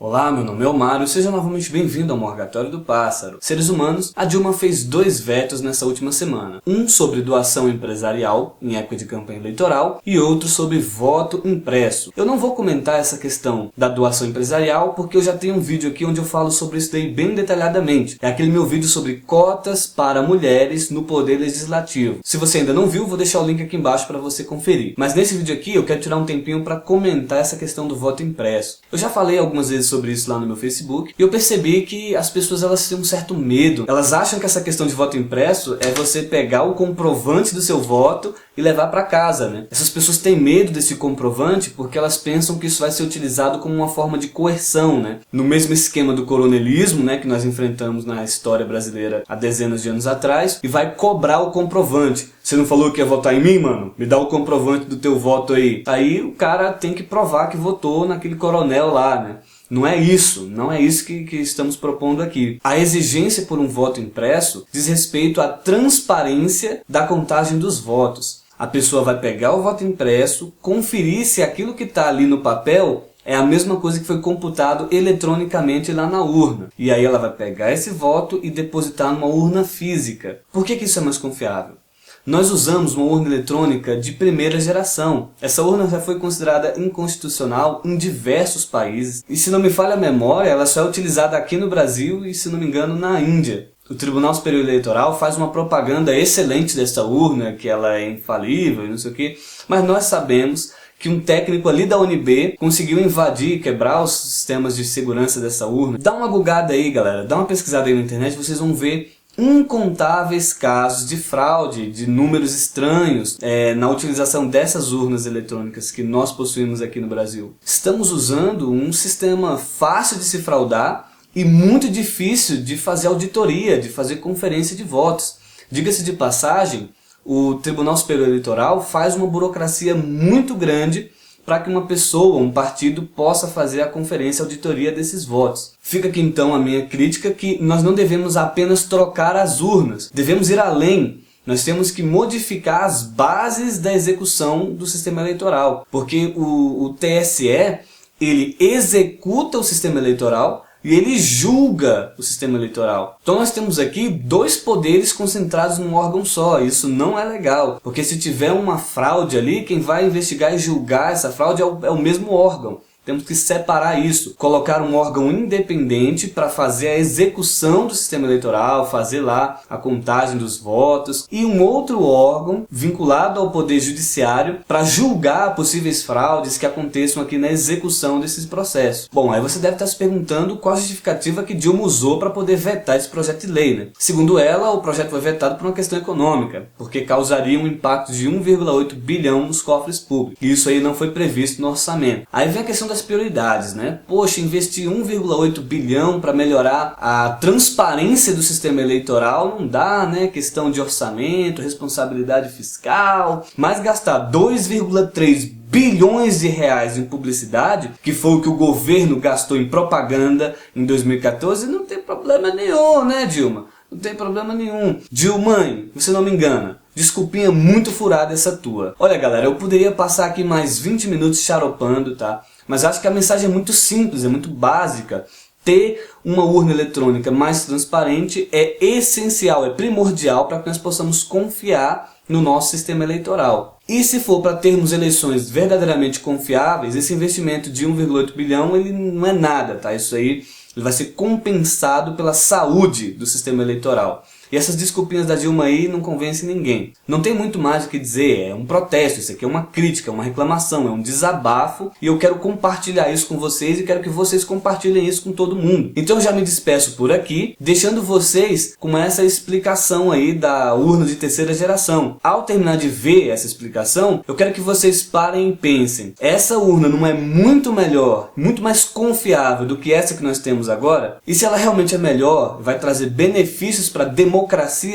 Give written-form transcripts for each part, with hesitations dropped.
Olá, meu nome é Mário, seja novamente bem-vindo ao Morgatório do Pássaro. Seres humanos, a Dilma fez 2 vetos nessa última semana. Um sobre doação empresarial, em época de campanha eleitoral, e outro sobre voto impresso. Eu não vou comentar essa questão da doação empresarial, porque eu já tenho um vídeo aqui onde eu falo sobre isso daí bem detalhadamente. É aquele meu vídeo sobre cotas para mulheres no poder legislativo. Se você ainda não viu, vou deixar o link aqui embaixo para você conferir. Mas nesse vídeo aqui eu quero tirar um tempinho para comentar essa questão do voto impresso. Eu já falei algumas vezes sobre isso lá no meu Facebook, e eu percebi que as pessoas elas têm um certo medo. Elas acham que essa questão de voto impresso é você pegar o comprovante do seu voto e levar para casa, né? Essas pessoas têm medo desse comprovante porque elas pensam que isso vai ser utilizado como uma forma de coerção, né? No mesmo esquema do coronelismo, né, que nós enfrentamos na história brasileira há dezenas de anos atrás, e vai cobrar o comprovante. Você não falou que ia votar em mim, mano? Me dá o comprovante do teu voto aí. Aí o cara tem que provar que votou naquele coronel lá, né? Não é isso que estamos propondo aqui. A exigência por um voto impresso diz respeito à transparência da contagem dos votos. A pessoa vai pegar o voto impresso, conferir se aquilo que está ali no papel é a mesma coisa que foi computado eletronicamente lá na urna. E aí ela vai pegar esse voto e depositar numa urna física. Por que isso é mais confiável? Nós usamos uma urna eletrônica de primeira geração. Essa urna já foi considerada inconstitucional em diversos países. E se não me falha a memória, ela só é utilizada aqui no Brasil e, se não me engano, na Índia. O Tribunal Superior Eleitoral faz uma propaganda excelente dessa urna, que ela é infalível e não sei o quê. Mas nós sabemos que um técnico ali da UNB conseguiu invadir e quebrar os sistemas de segurança dessa urna. Dá uma googada aí, galera. Dá uma pesquisada aí na internet, vocês vão ver incontáveis casos de fraude, de números estranhos na utilização dessas urnas eletrônicas que nós possuímos aqui no Brasil. Estamos usando um sistema fácil de se fraudar e muito difícil de fazer auditoria, de fazer conferência de votos. Diga-se de passagem, o Tribunal Superior Eleitoral faz uma burocracia muito grande para que uma pessoa, um partido, possa fazer a conferência, a auditoria desses votos. Fica aqui então a minha crítica que nós não devemos apenas trocar as urnas, devemos ir além. Nós temos que modificar as bases da execução do sistema eleitoral, porque o TSE, ele executa o sistema eleitoral e ele julga o sistema eleitoral. Então nós temos aqui 2 poderes concentrados num órgão só. Isso não é legal, porque se tiver uma fraude ali, quem vai investigar e julgar essa fraude é o mesmo órgão. Temos que separar isso, colocar um órgão independente para fazer a execução do sistema eleitoral, fazer lá a contagem dos votos, e um outro órgão vinculado ao Poder Judiciário para julgar possíveis fraudes que aconteçam aqui na execução desses processos. Bom, aí você deve estar se perguntando qual a justificativa que Dilma usou para poder vetar esse projeto de lei, né? Segundo ela, o projeto foi vetado por uma questão econômica, porque causaria um impacto de 1,8 bilhão nos cofres públicos. E isso aí não foi previsto no orçamento. Aí vem a questão das prioridades, né? Poxa, investir 1,8 bilhão para melhorar a transparência do sistema eleitoral não dá, né? Questão de orçamento, responsabilidade fiscal, mas gastar 2,3 bilhões de reais em publicidade, que foi o que o governo gastou em propaganda em 2014, não tem problema nenhum, né, Dilma? Não tem problema nenhum. Dilmãe, você não me engana. Desculpinha muito furada essa tua. Olha, galera, eu poderia passar aqui mais 20 minutos charopando, tá? Mas acho que a mensagem é muito simples, é muito básica. Ter uma urna eletrônica mais transparente é essencial, é primordial para que nós possamos confiar no nosso sistema eleitoral. E se for para termos eleições verdadeiramente confiáveis, esse investimento de 1,8 bilhão ele não é nada, tá? Isso aí ele vai ser compensado pela saúde do sistema eleitoral. E essas desculpinhas da Dilma aí não convencem ninguém. Não tem muito mais o que dizer, é um protesto, isso aqui é uma crítica, é uma reclamação, é um desabafo. E eu quero compartilhar isso com vocês e quero que vocês compartilhem isso com todo mundo. Então eu já me despeço por aqui, deixando vocês com essa explicação aí da urna de terceira geração. Ao terminar de ver essa explicação, eu quero que vocês parem e pensem. Essa urna não é muito melhor, muito mais confiável do que essa que nós temos agora? E se ela realmente é melhor, vai trazer benefícios para a democracia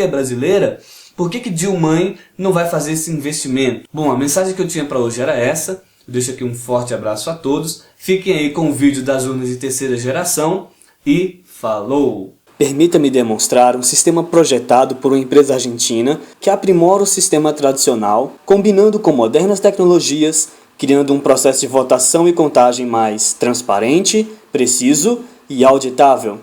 brasileira, por que Dilma não vai fazer esse investimento? Bom, a mensagem que eu tinha para hoje era essa. Eu deixo aqui um forte abraço a todos. Fiquem aí com o vídeo das urnas de terceira geração e falou! Permita-me demonstrar um sistema projetado por uma empresa argentina que aprimora o sistema tradicional, combinando com modernas tecnologias, criando um processo de votação e contagem mais transparente, preciso e auditável.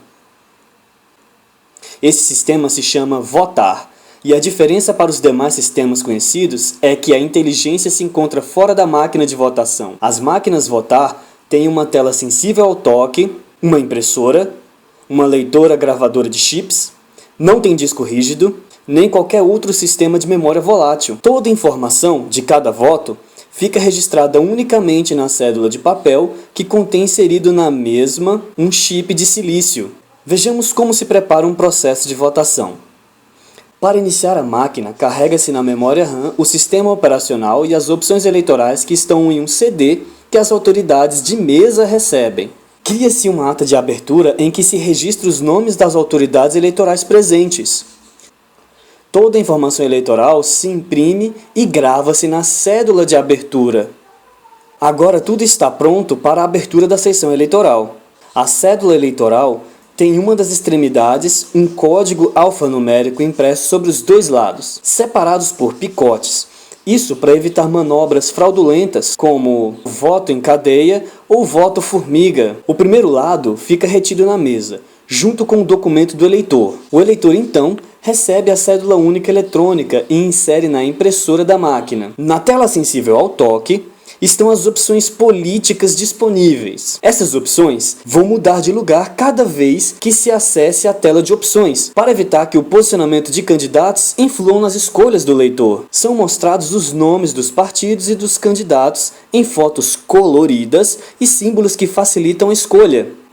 Esse sistema se chama votar, e a diferença para os demais sistemas conhecidos é que a inteligência se encontra fora da máquina de votação. As máquinas votar têm uma tela sensível ao toque, uma impressora, uma leitora gravadora de chips, não tem disco rígido, nem qualquer outro sistema de memória volátil. Toda a informação de cada voto fica registrada unicamente na cédula de papel que contém inserido na mesma um chip de silício. Vejamos como se prepara um processo de votação. Para iniciar a máquina, carrega-se na memória RAM o sistema operacional e as opções eleitorais que estão em um CD que as autoridades de mesa recebem. Cria-se uma ata de abertura em que se registra os nomes das autoridades eleitorais presentes. Toda a informação eleitoral se imprime e grava-se na cédula de abertura. Agora tudo está pronto para a abertura da sessão eleitoral. A cédula eleitoral tem em uma das extremidades um código alfanumérico impresso sobre os dois lados, separados por picotes. Isso para evitar manobras fraudulentas como voto em cadeia ou voto formiga. O primeiro lado fica retido na mesa, junto com o documento do eleitor. O eleitor, então, recebe a cédula única eletrônica e insere na impressora da máquina. Na tela sensível ao toque, estão as opções políticas disponíveis. Essas opções vão mudar de lugar cada vez que se acesse a tela de opções, para evitar que o posicionamento de candidatos influam nas escolhas do leitor. São mostrados os nomes dos partidos e dos candidatos em fotos coloridas e símbolos que facilitam a escolha.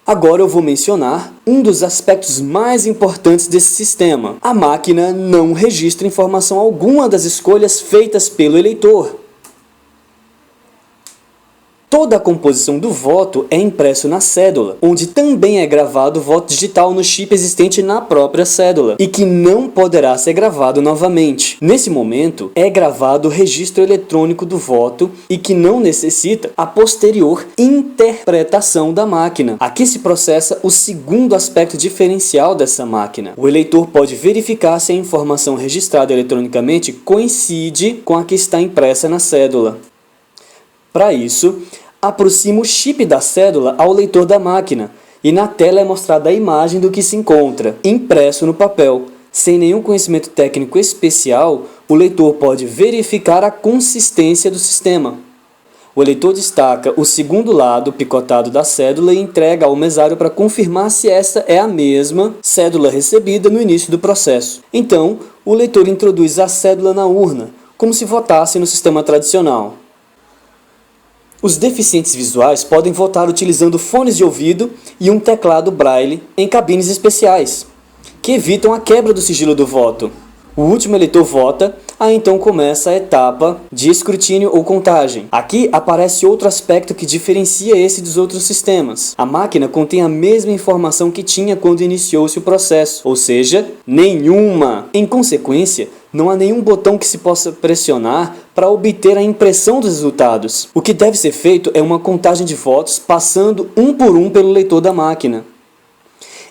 Agora eu vou mencionar um dos aspectos mais importantes desse sistema. A máquina não registra informação alguma das escolhas feitas pelo eleitor. Toda a composição do voto é impresso na cédula, onde também é gravado o voto digital no chip existente na própria cédula, e que não poderá ser gravado novamente. Nesse momento, é gravado o registro eletrônico do voto e que não necessita a posterior interpretação da máquina. Aqui se processa o segundo aspecto diferencial dessa máquina. O eleitor pode verificar se a informação registrada eletronicamente coincide com a que está impressa na cédula. Para isso, aproxima o chip da cédula ao leitor da máquina e na tela é mostrada a imagem do que se encontra, impresso no papel. Sem nenhum conhecimento técnico especial, o leitor pode verificar a consistência do sistema. O eleitor destaca o segundo lado picotado da cédula e entrega ao mesário para confirmar se essa é a mesma cédula recebida no início do processo. Então, o leitor introduz a cédula na urna, como se votasse no sistema tradicional. Os deficientes visuais podem votar utilizando fones de ouvido e um teclado braille em cabines especiais, que evitam a quebra do sigilo do voto. O último eleitor vota, aí então começa a etapa de escrutínio ou contagem. Aqui aparece outro aspecto que diferencia esse dos outros sistemas. A máquina contém a mesma informação que tinha quando iniciou-se o processo, ou seja, nenhuma. Em consequência, não há nenhum botão que se possa pressionar para obter a impressão dos resultados. O que deve ser feito é uma contagem de votos passando um por um pelo leitor da máquina.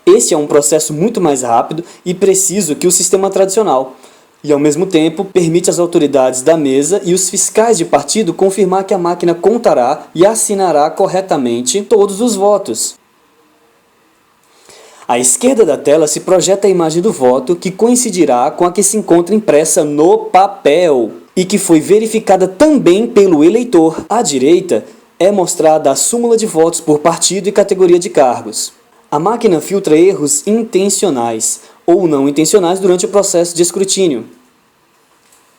Este é um processo muito mais rápido e preciso que o sistema tradicional, e ao mesmo tempo permite às autoridades da mesa e os fiscais de partido confirmar que a máquina contará e assinará corretamente todos os votos. À esquerda da tela se projeta a imagem do voto, que coincidirá com a que se encontra impressa no papel e que foi verificada também pelo eleitor. À direita é mostrada a súmula de votos por partido e categoria de cargos. A máquina filtra erros intencionais ou não intencionais durante o processo de escrutínio.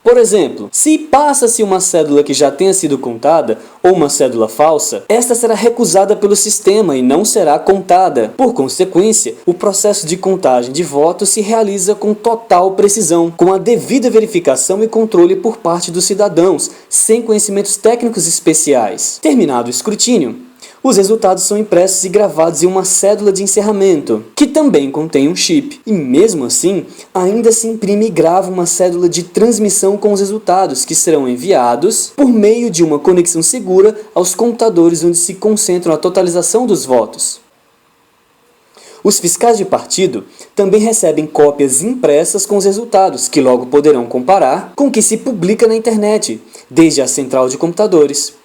Por exemplo, se passa-se uma cédula que já tenha sido contada ou uma cédula falsa, esta será recusada pelo sistema e não será contada. Por consequência, o processo de contagem de votos se realiza com total precisão, com a devida verificação e controle por parte dos cidadãos, sem conhecimentos técnicos especiais. Terminado o escrutínio, os resultados são impressos e gravados em uma cédula de encerramento, que também contém um chip. E mesmo assim, ainda se imprime e grava uma cédula de transmissão com os resultados, que serão enviados por meio de uma conexão segura aos computadores onde se concentram a totalização dos votos. Os fiscais de partido também recebem cópias impressas com os resultados, que logo poderão comparar com o que se publica na internet, desde a central de computadores.